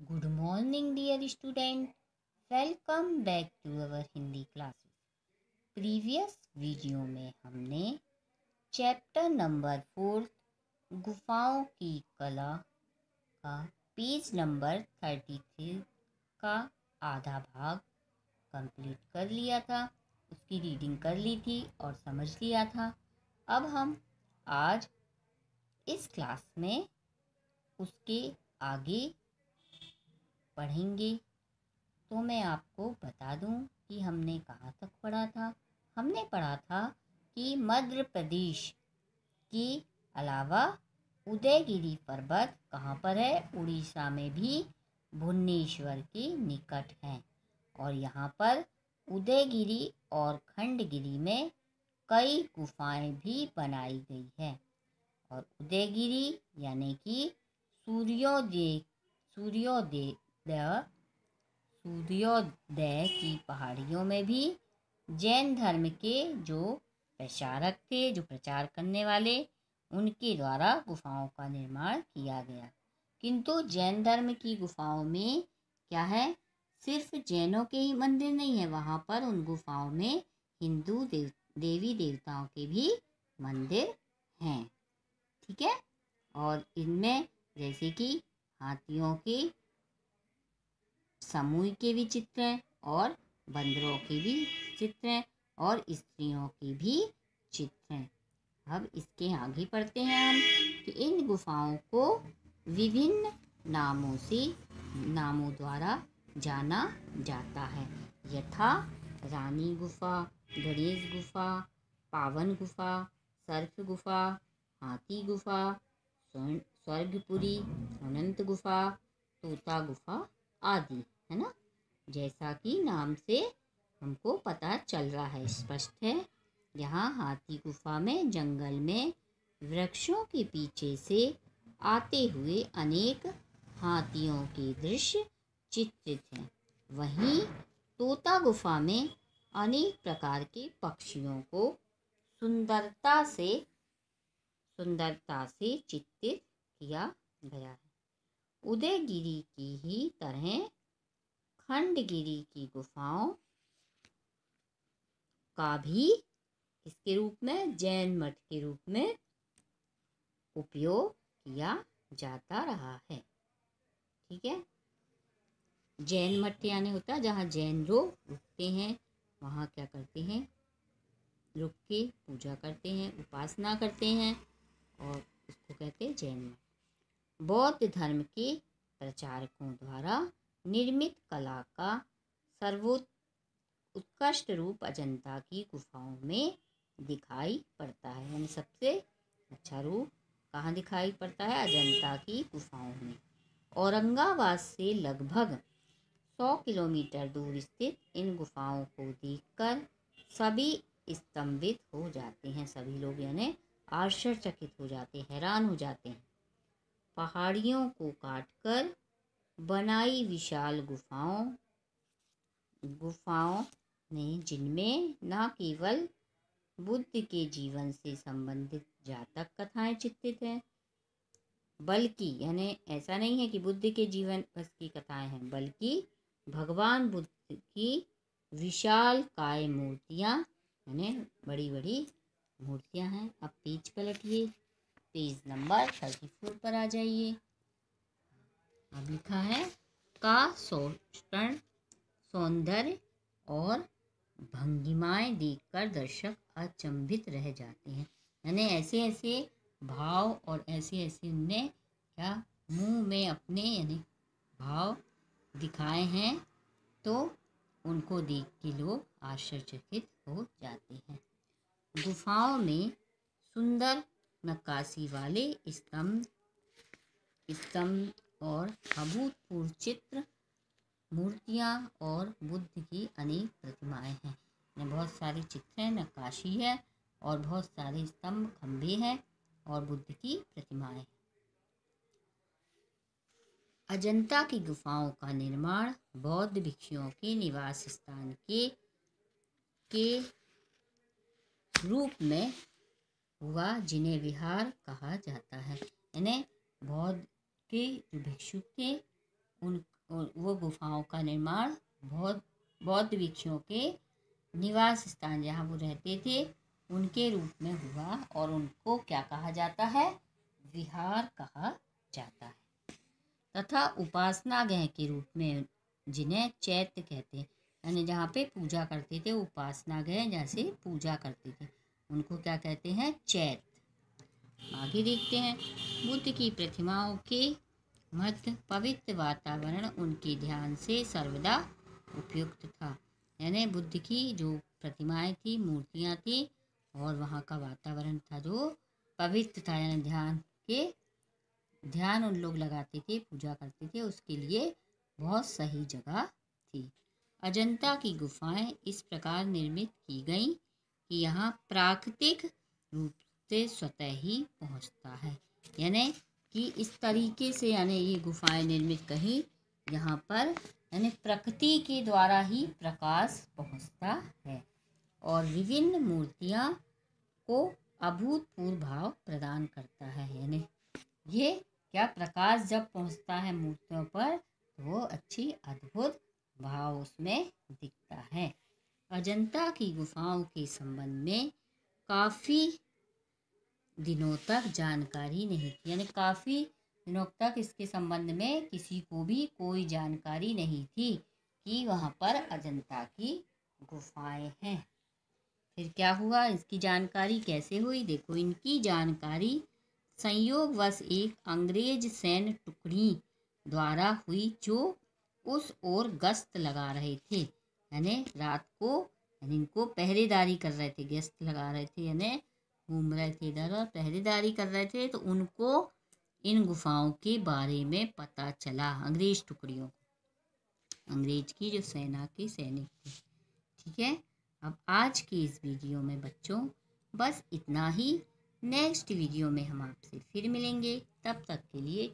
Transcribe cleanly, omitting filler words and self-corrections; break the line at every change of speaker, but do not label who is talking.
Good morning, dear student. Welcome back to our Hindi classes. Previous video में हमने chapter number 4 गुफाओं की कला का पेज नंबर 33 का आधा भाग कंप्लीट कर लिया था। उसकी रीडिंग कर ली थी और समझ लिया था। अब हम आज इस क्लास में उसके आगे पढ़ेंगे। तो मैं आपको बता दूं कि हमने कहाँ तक पढ़ा था। हमने पढ़ा था कि मध्य प्रदेश के अलावा उदयगिरी पर्वत कहाँ पर है? उड़ीसा में भी भुवनेश्वर के निकट है। और यहाँ पर उदयगिरी और खंडगिरी में कई गुफाएं भी बनाई गई है। और उदयगिरी यानी कि सूर्योदय की पहाड़ियों में भी जैन धर्म के जो प्रचारक थे, जो प्रचार करने वाले, उनके द्वारा गुफाओं का निर्माण किया गया। किंतु जैन धर्म की गुफाओं में क्या है? सिर्फ जैनों के ही मंदिर नहीं है, वहाँ पर उन गुफाओं में हिंदू देवी देवताओं के भी मंदिर हैं। ठीक है। और इनमें जैसे कि हाथियों के समूह के भी चित्र हैं और बंदरों के भी चित्र हैं और स्त्रियों के भी चित्र हैं। अब इसके आगे पढ़ते हैं हम कि इन गुफाओं को विभिन्न नामों द्वारा जाना जाता है, यथा रानी गुफा, गणेश गुफा, पावन गुफा, सर्प गुफा, हाथी गुफा, स्वर्गपुरी, अनंत गुफा, तोता गुफा आदि। है ना। जैसा कि नाम से हमको पता चल रहा है, स्पष्ट है। यहाँ हाथी गुफा में जंगल में वृक्षों के पीछे से आते हुए अनेक हाथियों के दृश्य चित्रित हैं। वहीं तोता गुफा में अनेक प्रकार के पक्षियों को सुंदरता से चित्रित किया गया है। उदयगिरी की ही तरह खंडगिरी की गुफाओं का भी इसके रूप में, जैन मठ के रूप में उपयोग किया जाता रहा है। ठीक है। जैन मठ यानी होता है जहाँ जैन लोग रुकते हैं, वहाँ क्या करते हैं? रुक के पूजा करते हैं, उपासना करते हैं, और उसको कहते हैं जैन मठ। बौद्ध धर्म के प्रचारकों द्वारा निर्मित कला का उत्कृष्ट रूप अजंता की गुफाओं में दिखाई पड़ता है। यानी सबसे अच्छा रूप कहाँ दिखाई पड़ता है? अजंता की गुफाओं में। औरंगाबाद से लगभग 100 किलोमीटर दूर स्थित इन गुफाओं को देखकर सभी स्तंभित हो जाते हैं। सभी लोग यानी आश्चर्यचकित हो जाते हैं, हैरान हो जाते हैं। पहाड़ियों को काटकर बनाई विशाल गुफाओं ने, जिनमें न केवल बुद्ध के जीवन से संबंधित जातक कथाएं चित्रित हैं, बल्कि यानी ऐसा नहीं है कि बुद्ध के जीवन बस की कथाएं हैं, बल्कि भगवान बुद्ध की विशाल काय मूर्तियाँ यानी बड़ी बड़ी मूर्तियाँ हैं। अब पेज पलटिए, पेज नंबर 34 पर आ जाइए। अब लिखा है का सौंदर्य और भंगिमाएं देखकर दर्शक अचंभित रह जाते हैं। यानी ऐसे ऐसे भाव और ऐसे ऐसे उनने क्या मुंह में अपने यानी भाव दिखाए हैं, तो उनको देख के लोग आश्चर्यचकित हो जाते हैं। गुफाओं में सुंदर नक्काशी वाले स्तंभ और अभूतपूर्व चित्र, मूर्तियाँ और बुद्ध की अनेक प्रतिमाएं हैं। बहुत सारे चित्र हैं, नक्काशी है और बहुत सारे स्तंभ, खंभे हैं और बुद्ध की प्रतिमाएं हैं। अजंता की गुफाओं का निर्माण बौद्ध भिक्षुओं के निवास स्थान के रूप में हुआ, जिन्हें विहार कहा जाता है। यानी बौद्ध के जो भिक्षु थे उन वो गुफाओं का निर्माण बौद्ध भिक्षुओं के निवास स्थान जहाँ वो रहते थे उनके रूप में हुआ और उनको क्या कहा जाता है, विहार कहा जाता है। तथा उपासना गृह के रूप में जिन्हें चैत्य कहते हैं, यानी जहाँ पे पूजा करते थे, उपासना गृह जैसे पूजा करते थे उनको क्या कहते हैं, चैत्य। आगे देखते हैं, बुद्ध की प्रतिमाओं के मध्य पवित्र वातावरण उनके ध्यान से सर्वदा उपयुक्त था। यानी बुद्ध की जो प्रतिमाएं थी, मूर्तियां थी और वहाँ का वातावरण था जो पवित्र था, यानी ध्यान उन लोग लगाते थे, पूजा करते थे, उसके लिए बहुत सही जगह थी। अजंता की गुफाएं इस प्रकार निर्मित की गईं कि यहाँ प्राकृतिक रूप से स्वतः ही पहुँचता है, यानी कि इस तरीके से यानी ये गुफाएं निर्मित कहीं यहाँ पर यानी प्रकृति के द्वारा ही प्रकाश पहुँचता है और विभिन्न मूर्तियाँ को अभूतपूर्व भाव प्रदान करता है। यानी ये क्या प्रकाश जब पहुँचता है मूर्तियों पर तो वो अच्छी अद्भुत भाव उसमें दिखता है। अजंता की गुफाओं के संबंध में काफ़ी दिनों तक जानकारी नहीं थी, यानी काफ़ी दिनों तक इसके संबंध में किसी को भी कोई जानकारी नहीं थी कि वहाँ पर अजंता की गुफाएं हैं। फिर क्या हुआ, इसकी जानकारी कैसे हुई, देखो इनकी जानकारी संयोगवश एक अंग्रेज सैन्य टुकड़ी द्वारा हुई जो उस ओर गश्त लगा रहे थे, यानी रात को यानी इनको पहरेदारी कर रहे थे, गश्त लगा रहे थे, यानी घूम रहे थे इधर और पहरेदारी कर रहे थे, तो उनको इन गुफाओं के बारे में पता चला, अंग्रेज टुकड़ियों को, अंग्रेज की जो सेना के सैनिक थे। ठीक है, अब आज की इस वीडियो में बच्चों बस इतना ही। नेक्स्ट वीडियो में हम आपसे फिर मिलेंगे, तब तक के लिए